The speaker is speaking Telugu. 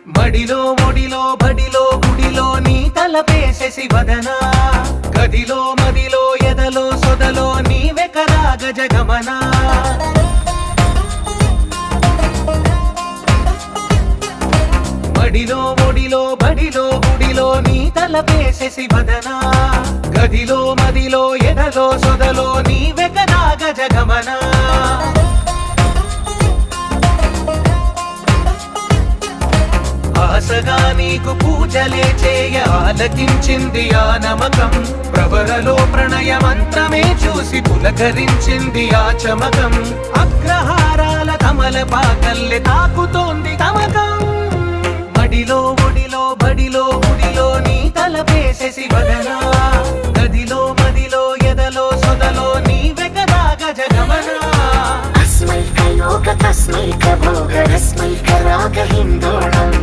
మడిలో ఒడిలో బడిలో గుడిలో నీ తలపేసేసి వదనా గదిలో మదిలో ఎదలో సొదలో నీవెకరా గజగమనా మడిలో ఒడిలో బడిలో గుడిలో నీ తలపేసేసి వదనా గదిలో మదిలో ఎదలో సొదలో నీవెకరా గజగమనా ఆశగా నీకు పూజలే చేయ ఆలకించింది ఆ నమకం ప్రవరలో ప్రణయ మంత్రమే చూసి పులకరించింది ఆ చమకం అగ్రహారాల కమల పాకల్లె తాకుతోంది తమకం మడిలో ఒడిలో బడిలో గుడిలో నీ తలపేసేసి వదనా గదిలో మదిలో ఎదలో సొదలో నీవెకరా గజగమనా अस्मैक लोक तस्मैक भोग रस्मैक राग हिन्दोळम्